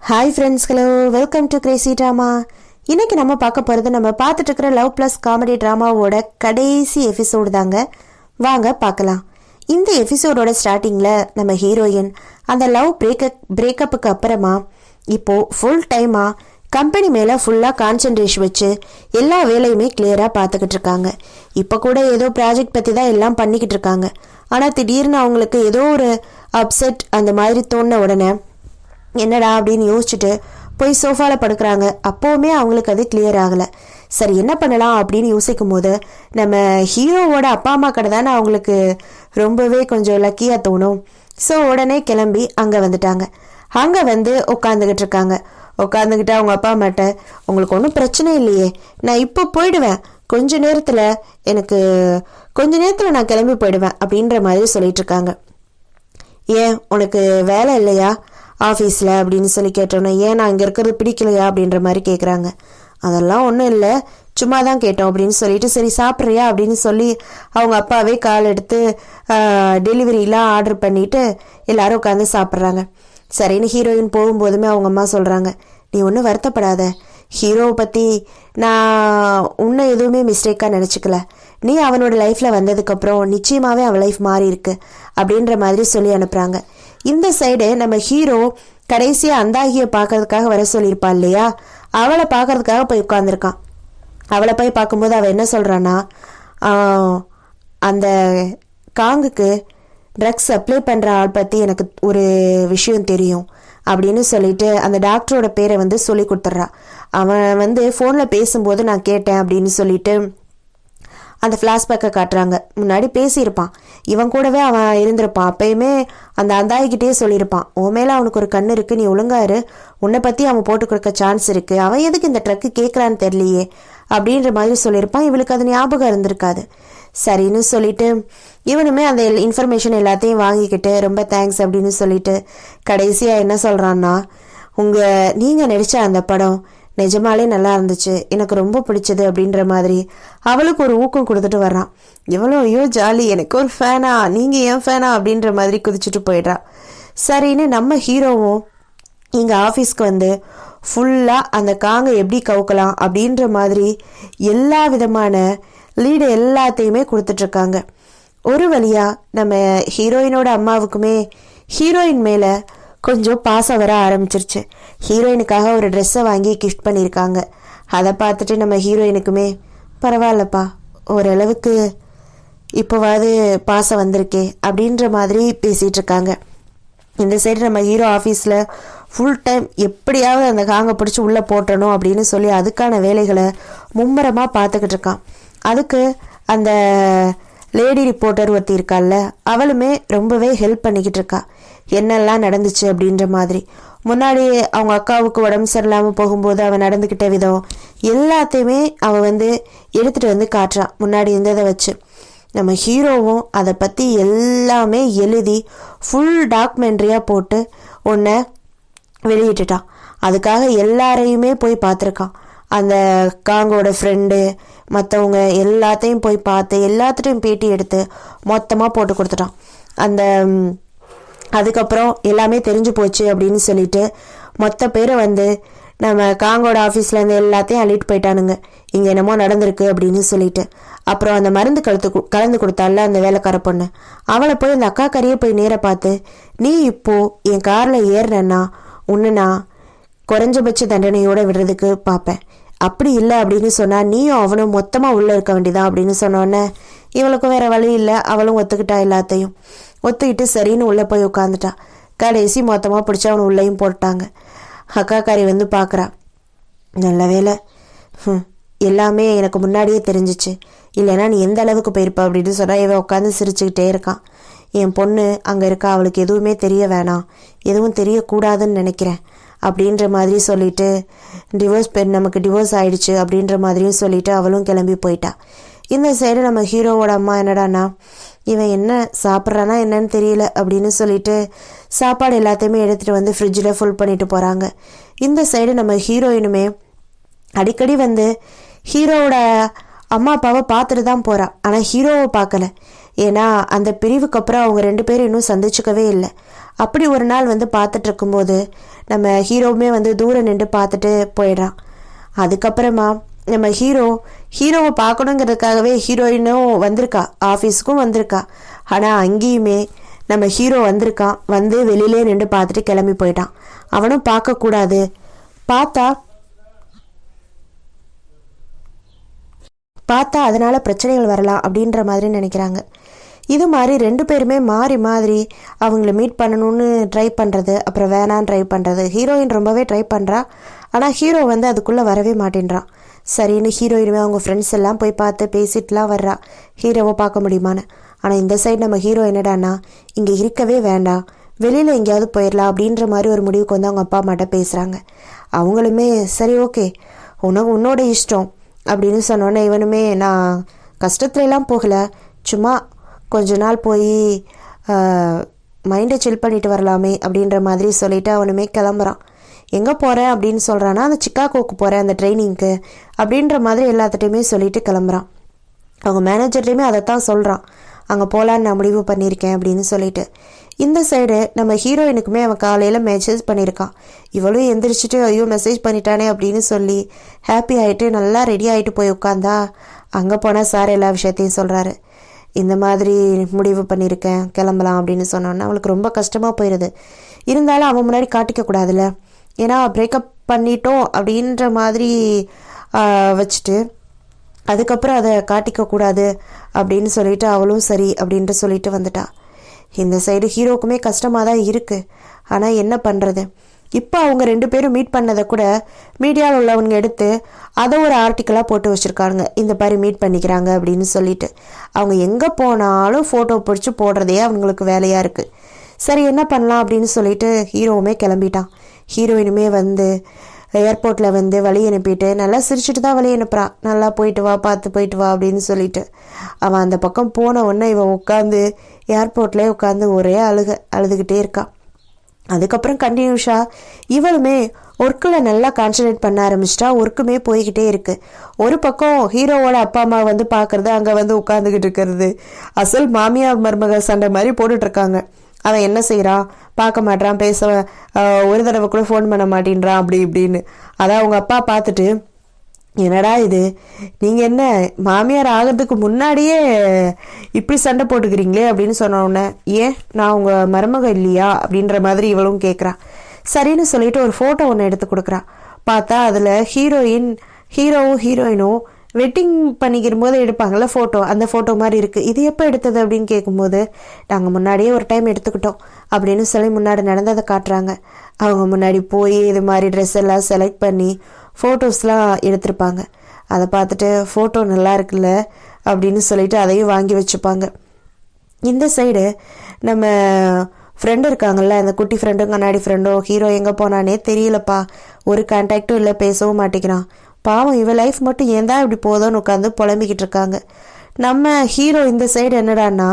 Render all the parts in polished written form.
Hi friends, hello, welcome to Crazy drama. இன்றைக்கி நம்ம பார்க்க போகிறது நம்ம பார்த்துட்டு இருக்கிற லவ் ப்ளஸ் காமெடி ட்ராமாவோட கடைசி எபிசோடு தாங்க. வாங்க பார்க்கலாம். இந்த எபிசோடோட ஸ்டார்டிங்கில் நம்ம ஹீரோயின் அந்த லவ் பிரேக்கப்புக்கு அப்புறமா இப்போது ஃபுல் டைமாக கம்பெனி மேலே ஃபுல்லாக கான்சன்ட்ரேஷன் வச்சு எல்லா வேலையுமே கிளியராக பார்த்துக்கிட்டு இருக்காங்க. இப்போ கூட ஏதோ ப்ராஜெக்ட் பற்றி தான் எல்லாம் பண்ணிக்கிட்டு இருக்காங்க. ஆனால் திடீர்னு அவங்களுக்கு ஏதோ ஒரு அப்செட் அந்த மாதிரி தோணின உடனே என்னடா அப்படின்னு யோசிச்சுட்டு போய் சோஃபாவில் படுக்கிறாங்க. அப்போவுமே அவங்களுக்கு அது கிளியர் ஆகலை. சரி, என்ன பண்ணலாம் அப்படின்னு யோசிக்கும் போது நம்ம ஹீரோவோட அப்பா அம்மா கடை தானே அவங்களுக்கு ரொம்பவே கொஞ்சம் லக்கியாக தோணும். ஸோ உடனே கிளம்பி அங்கே வந்துட்டாங்க. அங்கே வந்து உட்காந்துக்கிட்டு இருக்காங்க. உட்காந்துக்கிட்டு அவங்க அப்பா அம்மாட்ட, உங்களுக்கு ஒன்றும் பிரச்சனை இல்லையே, நான் இப்போ போயிடுவேன், கொஞ்ச நேரத்தில் நான் கிளம்பி போயிடுவேன் அப்படின்ற மாதிரி சொல்லிட்டு இருக்காங்க. ஏன் உனக்கு வேலை இல்லையா ஆஃபீஸில் அப்படின்னு சொல்லி கேட்டோன்னே, ஏன் நான் இங்கே இருக்கிறது பிடிக்கலையா அப்படின்ற மாதிரி கேட்குறாங்க. அதெல்லாம் ஒன்றும் இல்லை, சும்மா தான் கேட்டோம் அப்படின்னு சொல்லிட்டு, சரி சாப்பிட்றியா அப்படின்னு சொல்லி அவங்க அப்பாவே கால் எடுத்து டெலிவரிலாம் ஆர்டர் பண்ணிவிட்டு எல்லோரும் உட்காந்து சாப்பிட்றாங்க. சரின்னு ஹீரோயின் போகும்போதுமே அவங்க அம்மா சொல்கிறாங்க, நீ ஒன்றும் வருத்தப்படாத, ஹீரோவை பற்றி நான் உன்னை எதுவுமே மிஸ்டேக்காக நினச்சிக்கல, நீ அவனோட லைஃப்பில் வந்ததுக்கப்புறம் நிச்சயமாகவே அவன் லைஃப் மாறி இருக்கு அப்படின்ற மாதிரி சொல்லி அனுப்புகிறாங்க. இந்த சைடு நம்ம ஹீரோ கடைசியாக அந்தாகியை பார்க்கறதுக்காக வர சொல்லியிருப்பா இல்லையா, அவளை பார்க்கறதுக்காக போய் உட்காந்துருக்கான். அவளை போய் பார்க்கும்போது அவள் என்ன சொல்கிறான்னா, அந்த காங்குக்கு ட்ரக்ஸ் அப்ளை பண்ணுற ஆள் பற்றி எனக்கு ஒரு விஷயம் தெரியும் அப்படின்னு சொல்லிட்டு அந்த டாக்டரோட பேரை வந்து சொல்லி கொடுத்துட்றா. அவன் வந்து ஃபோனில் பேசும்போது நான் கேட்டேன் அப்படின்னு சொல்லிட்டு அந்த ஃப்ளாஷ்பேக்கை காட்டுறாங்க. முன்னாடி பேசியிருப்பான், இவன் கூடவே அவன் இருந்திருப்பான். அப்பயுமே அந்த அந்தாயிக்கிட்டே சொல்லியிருப்பான், உன் மேலே அவனுக்கு ஒரு கண்ணு இருக்குது, நீ ஒழுங்காரு, உன்னை பற்றி அவன் போட்டு கொடுக்க சான்ஸ் இருக்குது, அவன் எதுக்கு இந்த ட்ரக்கு கேட்குறான்னு தெரியலையே அப்படின்ற மாதிரி சொல்லியிருப்பான். இவளுக்கு அது ஞாபகம் இருந்திருக்காது. சரின்னு சொல்லிட்டு இவனுமே அந்த இன்ஃபர்மேஷன் எல்லாத்தையும் வாங்கிக்கிட்டு ரொம்ப தேங்க்ஸ் அப்படின்னு சொல்லிட்டு கடைசியாக என்ன சொல்கிறான்னா, நீங்கள் நடித்த அந்த படம் நிஜமாலே நல்லா இருந்துச்சு, எனக்கு ரொம்ப பிடிச்சது அப்படின்ற மாதிரி அவளுக்கு ஒரு ஊக்கம் கொடுத்துட்டு வர்றான். எவ்வளோ ஐயோ ஜாலி, எனக்கு ஒரு ஃபேனா, நீங்கள் ஏன் ஃபேனா அப்படின்ற மாதிரி குதிச்சுட்டு போயிடுறா. சரின்னு நம்ம ஹீரோவும் இங்கே ஆஃபீஸ்க்கு வந்து ஃபுல்லாக அந்த காங்கை எப்படி கவுக்கலாம் அப்படின்ற மாதிரி எல்லா விதமான லீடு எல்லாத்தையுமே கொடுத்துட்ருக்காங்க. ஒரு வழியாக நம்ம ஹீரோயினோட அம்மாவுக்குமே ஹீரோயின் மேலே கொஞ்சம் பாசம் வர ஆரம்பிச்சிருச்சு. ஹீரோயினுக்காக ஒரு ட்ரெஸ்ஸை வாங்கி கிஃப்ட் பண்ணியிருக்காங்க. அதை பார்த்துட்டு நம்ம ஹீரோயினுக்குமே பரவாயில்லப்பா, ஓரளவுக்கு இப்போவாது பாசம் வந்திருக்கே அப்படின்ற மாதிரி பேசிகிட்டு இருக்காங்க. இந்த சைடு நம்ம ஹீரோ ஆஃபீஸில் ஃபுல் டைம் எப்படியாவது அந்த காங்கை பிடிச்சி உள்ளே போட்டணும் அப்படின்னு சொல்லி அதுக்கான வேலைகளை மும்முரமாக பார்த்துக்கிட்டு இருக்கான். அதுக்கு அந்த லேடி ரிப்போர்ட்டர் ஒருத்தி இருக்கால்ல, அவளுமே ரொம்பவே ஹெல்ப் பண்ணிக்கிட்டு இருக்கா, என்னெல்லாம் நடந்துச்சு அப்படின்ற மாதிரி. முன்னாடி அவங்க அக்காவுக்கு உடம்பு சரியில்லாமல் போகும்போது அவன் நடந்துக்கிட்ட விதம் எல்லாத்தையுமே அவன் வந்து எடுத்துகிட்டு வந்து காட்டுறான் முன்னாடி இருந்ததை வச்சு. நம்ம ஹீரோவும் அதை பற்றி எல்லாமே எழுதி ஃபுல் டாக்குமெண்ட்ரியாக போட்டு ஒன்றை வெளியிட்டுட்டான். அதுக்காக எல்லாரையுமே போய் பார்த்துருக்கான். அந்த காங்கோட ஃப்ரெண்டு மற்றவங்க எல்லாத்தையும் போய் பார்த்து எல்லாத்துட்டையும் பேட்டி எடுத்து மொத்தமாக போட்டு கொடுத்துட்டான். அதுக்கப்புறம் எல்லாமே தெரிஞ்சு போச்சு அப்படின்னு சொல்லிட்டு மொத்த பேரை வந்து நம்ம காங்கோட ஆஃபீஸ்லேருந்து எல்லாத்தையும் அள்ளிட்டு போயிட்டானுங்க, இங்கே என்னமோ நடந்திருக்கு அப்படின்னு சொல்லிட்டு. அப்புறம் அந்த மருந்து கலந்து கொடுத்தால அந்த வேலைக்கார பொண்ணு, அவளை போய் அந்த அக்கா கறியை போய் நேர பார்த்து, நீ இப்போது என் காரில் ஏறினேன்னா உன்னை நான் குறைஞ்சபட்ச தண்டனையோடு விடுறதுக்கு பார்ப்பேன், அப்படி இல்லை அப்படின்னு சொன்னால் நீயும் அவனும் மொத்தமாக உள்ளே இருக்க வேண்டியதான் அப்படின்னு சொன்னோன்னே இவளுக்கும் வேறு வழி இல்லை, அவளும் ஒத்துக்கிட்டா. எல்லாத்தையும் ஒத்துக்கிட்டு சரின்னு உள்ளே போய் உட்காந்துட்டா. கடைசி மொத்தமாக பிடிச்சி அவனை உள்ளேயும் போட்டாங்க. அக்காக்காரி வந்து பார்க்குறா, நல்ல வேலை, எல்லாமே எனக்கு முன்னாடியே தெரிஞ்சிச்சு, இல்லைன்னா நீ எந்த அளவுக்கு போயிருப்ப அப்படின்னு சொன்னால் இவன் உட்காந்து சிரிச்சுக்கிட்டே இருக்கான். என் பொண்ணு அங்கே இருக்கா, அவளுக்கு எதுவுமே தெரிய வேணாம், எதுவும் தெரியக்கூடாதுன்னு நினைக்கிறேன் அப்படின்ற மாதிரி சொல்லிட்டு நமக்கு டிவோர்ஸ் ஆயிடுச்சு அப்படின்ற மாதிரியும் சொல்லிட்டு அவளும் கிளம்பி போயிட்டா. இந்த சைடு நம்ம ஹீரோவோட அம்மா என்னடானா, இவன் என்ன சாப்பிட்றானா என்னன்னு தெரியல அப்படின்னு சொல்லிட்டு சாப்பாடு எல்லாத்தையுமே எடுத்துகிட்டு வந்து ஃப்ரிட்ஜில் ஃபுல் பண்ணிட்டு போகிறாங்க. இந்த சைடு நம்ம ஹீரோயினுமே அடிக்கடி வந்து ஹீரோவோட அம்மா அப்பாவை பார்த்துட்டு தான் போகிறான், ஆனால் ஹீரோவை பார்க்கல. ஏன்னா அந்த பிரிவுக்கு அப்புறம் அவங்க 2 பேரும் இன்னும் சந்திச்சுக்கவே இல்லை. அப்படி ஒரு நாள் வந்து பார்த்துட்டு இருக்கும்போது நம்ம ஹீரோவுமே வந்து தூரம் நின்று பார்த்துட்டு போயிடுறான். அதுக்கப்புறமா நம்ம ஹீரோவை பார்க்கணுங்கிறதுக்காகவே ஹீரோயினும் வந்திருக்கா, ஆஃபீஸுக்கும் வந்திருக்கா. ஆனால் அங்கேயுமே நம்ம ஹீரோ வந்திருக்கான், வந்து வெளியிலே நின்று பார்த்துட்டு கிளம்பி போயிட்டான். அவனும் பார்க்கக்கூடாது, பார்த்தா அதனால பிரச்சனைகள் வரலாம் அப்படின்ற மாதிரி நினைக்கிறாங்க. இது மாதிரி 2 பேருமே மாறி மாதிரி அவங்கள மீட் பண்ணணும்னு ட்ரை பண்ணுறது, அப்புறம் வேணான்னு ட்ரை பண்ணுறது. ஹீரோயின் ரொம்பவே ட்ரை பண்ணுறா, ஆனால் ஹீரோ வந்து அதுக்குள்ளே வரவே மாட்டேன்றான். சரின்னு ஹீரோயினுமே அவங்க ஃப்ரெண்ட்ஸ் எல்லாம் போய் பார்த்து பேசிட்டுலாம் வர்றா, ஹீரோவை பார்க்க முடியுமான்னு. ஆனால் இந்த சைடு நம்ம ஹீரோ என்னடான்னா, இங்கே இருக்கவே வேண்டாம், வெளியில் எங்கேயாவது போயிடலாம் அப்படின்ற மாதிரி ஒரு முடிவுக்கு வந்து அவங்க அப்பா அம்மாட்ட பேசுகிறாங்க. அவங்களுமே சரி ஓகே உன்னோட இஷ்டம் அப்படின்னு சொன்னோன்னே இவனுமே நான் கஷ்டத்துலலாம் போகலை, சும்மா கொஞ்ச நாள் போய் மைண்டை சில் பண்ணிட்டு வரலாமே அப்படின்ற மாதிரி சொல்லிவிட்டு அவனுமே கிளம்புறான். எங்கே போகிறேன் அப்படின்னு சொல்கிறான்னா, அந்த சிக்காகோக்கு போகிறேன் அந்த ட்ரைனிங்க்கு அப்படின்ற மாதிரி எல்லாத்துட்டையுமே சொல்லிட்டு கிளம்புறான். அவங்க மேனேஜர்டையுமே அதைத்தான் சொல்கிறான், அங்கே போகலான்னு நான் முடிவு பண்ணியிருக்கேன் அப்படின்னு சொல்லிட்டு. இந்த சைடு நம்ம ஹீரோயினுக்குமே அவன் காலையில் மெசேஜ் பண்ணியிருக்கான். இவளும் எந்திரிச்சிட்டு ஐயோ மெசேஜ் பண்ணிட்டானே அப்படின்னு சொல்லி ஹாப்பி ஆகிட்டு நல்லா ரெடி ஆகிட்டு போய் உட்காந்தா, அங்கே போனால் சார் எல்லா விஷயத்தையும் சொல்கிறாரு. இந்த மாதிரி முடிவு பண்ணியிருக்கேன் கிளம்பலாம் அப்படின்னு சொன்னோன்னா அவளுக்கு ரொம்ப கஷ்டமாக போயிடுது. இருந்தாலும் அவன் முன்னாடி காட்டிக்க கூடாதுல்ல, ஏன்னா பிரேக்கப் பண்ணிட்டோம் அப்படின்ற மாதிரி வச்சுட்டு அதுக்கப்புறம் அதை காட்டிக்க கூடாது அப்படின்னு சொல்லிட்டு அவளும் சரி அப்படின்ட்டு சொல்லிட்டு வந்துட்டா. இந்த சைடு ஹீரோக்குமே கஷ்டமாக தான் இருக்குது. ஆனால் என்ன பண்ணுறது, இப்போ அவங்க 2 பேரும் மீட் பண்ணதை கூட மீடியாவில் உள்ளவங்க எடுத்து அதை ஒரு ஆர்டிக்கலாக போட்டு வச்சுருக்காங்க, இந்த மாதிரி மீட் பண்ணிக்கிறாங்க அப்படின்னு சொல்லிட்டு. அவங்க எங்கே போனாலும் ஃபோட்டோ பிடிச்சி போடுறதே அவங்களுக்கு வேலையாக இருக்குது. சரி என்ன பண்ணலாம் அப்படின்னு சொல்லிட்டு ஹீரோவுமே கிளம்பிட்டான். ஹீரோயினுமே வந்து ஏர்போர்ட்டில் வந்து வழி அனுப்பிட்டு நல்லா சிரிச்சுட்டு தான் வழி அனுப்புகிறான். நல்லா போயிட்டு வா, பார்த்து போயிட்டு வா அப்படின்னு சொல்லிட்டு. அவன் அந்த பக்கம் போன உடனே இவன் உட்காந்து ஏர்போர்ட்லேயே உட்காந்து ஒரே அழுதுகிட்டே இருக்கான். அதுக்கப்புறம் கண்டினியூஸாக இவளுமே ஒர்க்கில் நல்லா கான்சன்ட்ரேட் பண்ண ஆரம்பிச்சிட்டா. ஒர்க்குமே போய்கிட்டே இருக்குது. ஒரு பக்கம் ஹீரோவோட அப்பா அம்மா வந்து பார்க்குறது, அங்கே வந்து உட்காந்துக்கிட்டு இருக்கிறது, அசல் மாமியார் மருமக சண்டை மாதிரி போட்டுட்ருக்காங்க. அவன் என்ன செய்கிறான், பார்க்க மாட்டான், பேச ஒரு தடவை கூட ஃபோன் பண்ண மாட்டேன்றான் அப்படி இப்படின்னு. அதான் அவங்க அப்பா பார்த்துட்டு, என்னடா இது, நீங்கள் என்ன மாமியார் ஆகிறதுக்கு முன்னாடியே இப்படி சண்டை போட்டுக்கிறீங்களே அப்படின்னு சொன்னோடனே, ஏன் நான் உங்கள் மருமக இல்லையா அப்படின்ற மாதிரி இவளும் கேட்குறா. சரின்னு சொல்லிட்டு ஒரு ஃபோட்டோ ஒன்று எடுத்து கொடுக்குறா. பார்த்தா அதில் ஹீரோவும் ஹீரோயினும் வெட்டிங் பண்ணிக்கிற போது எடுப்பாங்கள்ல ஃபோட்டோ, அந்த ஃபோட்டோ மாதிரி இருக்குது. இது எப்போ எடுத்தது அப்படின்னு கேட்கும்போது, நாங்கள் முன்னாடியே ஒரு டைம் எடுத்துக்கிட்டோம் அப்படின்னு சொல்லி முன்னாடி நடந்ததை காட்டுறாங்க. அவங்க முன்னாடி போய் இது மாதிரி ட்ரெஸ் எல்லாம் செலக்ட் பண்ணி ஃபோட்டோஸ்லாம் எடுத்திருப்பாங்க. அதை பார்த்துட்டு ஃபோட்டோ நல்லா இருக்குல்ல அப்படின்னு சொல்லிட்டு அதையும் வாங்கி வச்சுப்பாங்க. இந்த சைடு நம்ம ஃப்ரெண்டு இருக்காங்கல்ல, அந்த குட்டி ஃப்ரெண்டும் கண்ணாடி ஃப்ரெண்டும், ஹீரோ எங்கே போனானே தெரியலப்பா, ஒரு கான்டாக்டும் இல்லை, பேசவும் மாட்டேங்கிறான், பாவம் இவன் லைஃப் மட்டும் ஏன் தான் இப்படி போதோன்னு உட்காந்து புலம்பிக்கிட்டு இருக்காங்க. நம்ம ஹீரோ இந்த சைடு என்னடான்னா,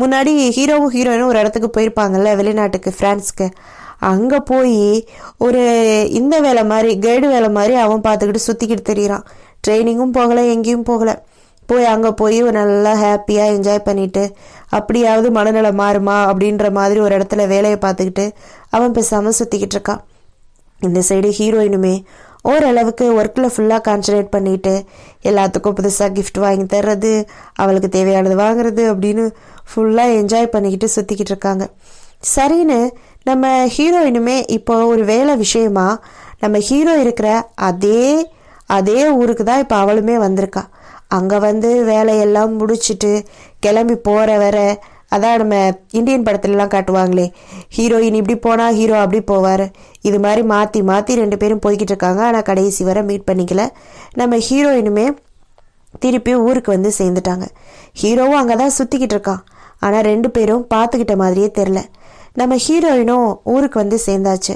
முன்னாடி ஹீரோவும் ஹீரோயினும் ஒரு இடத்துக்கு போயிருப்பாங்கல்ல, வெளிநாட்டுக்கு, ஃப்ரான்ஸ்க்கு. அங்கே போய் ஒரு இந்த வேலை மாதிரி, கைடு வேலை மாதிரி அவன் பார்த்துக்கிட்டு சுற்றிக்கிட்டு தெரியுறான். ட்ரைனிங்கும் போகலை, எங்கேயும் போகலை. அங்கே போய் நல்லா ஹாப்பியாக என்ஜாய் பண்ணிவிட்டு, அப்படியாவது மனநலம் மாறுமா அப்படின்ற மாதிரி ஒரு இடத்துல வேலையை பார்த்துக்கிட்டு அவன் பேசாமல் சுற்றிக்கிட்டு இருக்கான். இந்த சைடு ஹீரோயினுமே ஓரளவுக்கு ஒர்க்கில் ஃபுல்லாக கான்சன்ட்ரேட் பண்ணிட்டு எல்லாத்துக்கும் புதுசாக கிஃப்ட் வாங்கி தர்றது, அவளுக்கு தேவையானது வாங்குறது அப்படின்னு ஃபுல்லாக என்ஜாய் பண்ணிக்கிட்டு சுற்றிக்கிட்டு இருக்காங்க. சரின்னு நம்ம ஹீரோயினுமே இப்போ ஒரு வேலை விஷயமா நம்ம ஹீரோ இருக்கிற அதே ஊருக்கு தான் இப்போ அவளுமே வந்திருக்கா. அங்கே வந்து வேலையெல்லாம் முடிச்சுட்டு கிளம்பி போகிற வர, அதான் நம்ம இந்தியன் படத்துலலாம் காட்டுவாங்களே, ஹீரோயின் இப்படி போனால் ஹீரோ அப்படி போவார், இது மாதிரி மாற்றி மாற்றி 2 பேரும் போய்கிட்டு இருக்காங்க. ஆனால் கடைசி வரை மீட் பண்ணிக்கல. நம்ம ஹீரோயினுமே திருப்பி ஊருக்கு வந்து சேர்ந்துட்டாங்க. ஹீரோவும் அங்கே தான் சுற்றிக்கிட்டு இருக்கான். ஆனால் 2 பேரும் பார்த்துக்கிட்ட மாதிரியே தெரில. நம்ம ஹீரோயினும் ஊருக்கு வந்து சேர்ந்தாச்சு.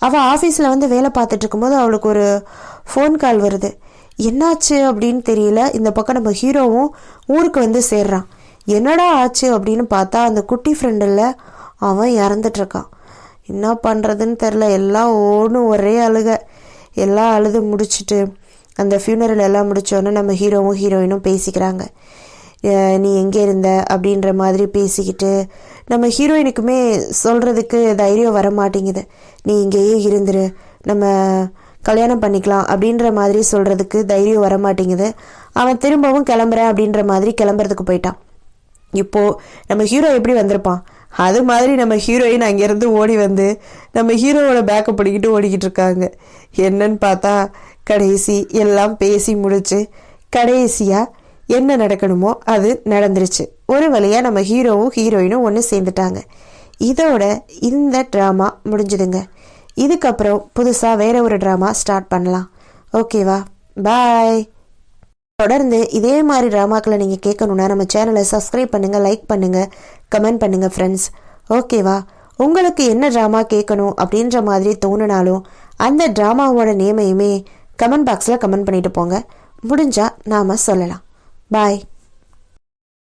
அவள் ஆஃபீஸில் வந்து வேலை பார்த்துட்டு இருக்கும்போது அவளுக்கு ஒரு ஃபோன் கால் வருது. என்னாச்சு அப்படின்னு தெரியல. இந்த பக்கம் நம்ம ஹீரோவும் ஊருக்கு வந்து சேர்றான். என்னடா ஆச்சு அப்படின்னு பார்த்தா, அந்த குட்டி ஃப்ரெண்டில் அவன் இறந்துட்டுருக்கான். என்ன பண்ணுறதுன்னு தெரில. எல்லாம் ஒரே அழுக. எல்லாம் அழுது முடிச்சுட்டு அந்த ஃபியூனரல் எல்லாம் முடித்தோடனே நம்ம ஹீரோவும் ஹீரோயினும் பேசிக்கிறாங்க. நீ எங்கே இருந்த அப்படின்ற மாதிரி பேசிக்கிட்டு நம்ம ஹீரோயினுக்குமே சொல்கிறதுக்கு தைரியம் வர மாட்டேங்குது. நீ இங்கேயே இருந்துரு, நம்ம கல்யாணம் பண்ணிக்கலாம் அப்படின்ற மாதிரி சொல்கிறதுக்கு தைரியம் வர மாட்டேங்குது. அவன் திரும்பவும் கிளம்புறேன் அப்படின்ற மாதிரி கிளம்புறதுக்கு போயிட்டான். இப்போது நம்ம ஹீரோ எப்படி வந்திருப்பான், அது மாதிரி நம்ம ஹீரோயின் அங்கேருந்து ஓடி வந்து நம்ம ஹீரோவோட பேக்கை பிடிக்கிட்டு ஓடிக்கிட்டு இருக்காங்க. என்னன்னு பார்த்தா கடைசி எல்லாம் பேசி முடிச்சு கடைசியாக என்ன நடக்கணுமோ அது நடந்துருச்சு. ஒரு வழியாக நம்ம ஹீரோவும் ஹீரோயினும் ஒன்று சேர்ந்துட்டாங்க. இதோட இந்த ட்ராமா முடிஞ்சுதுங்க. இதுக்கப்புறம் புதுசாக வேற ஒரு ட்ராமா ஸ்டார்ட் பண்ணலாம். ஓகேவா? பாய். தொடர்ந்து இதே மாதிரி ட்ராமாக்களை நீங்கள் கேட்கணுன்னா நம்ம சேனலை சப்ஸ்கிரைப் பண்ணுங்கள், லைக் பண்ணுங்கள், கமெண்ட் பண்ணுங்கள் ஃப்ரெண்ட்ஸ். ஓகேவா? உங்களுக்கு என்ன ட்ராமா கேட்கணும் அப்படின்ற மாதிரி தோணுனாலும் அந்த ட்ராமாவோட நேமையுமே கமெண்ட் பாக்ஸில் கமெண்ட் பண்ணிட்டு போங்க. முடிஞ்சால் நாம் சொல்லலாம். பாய்.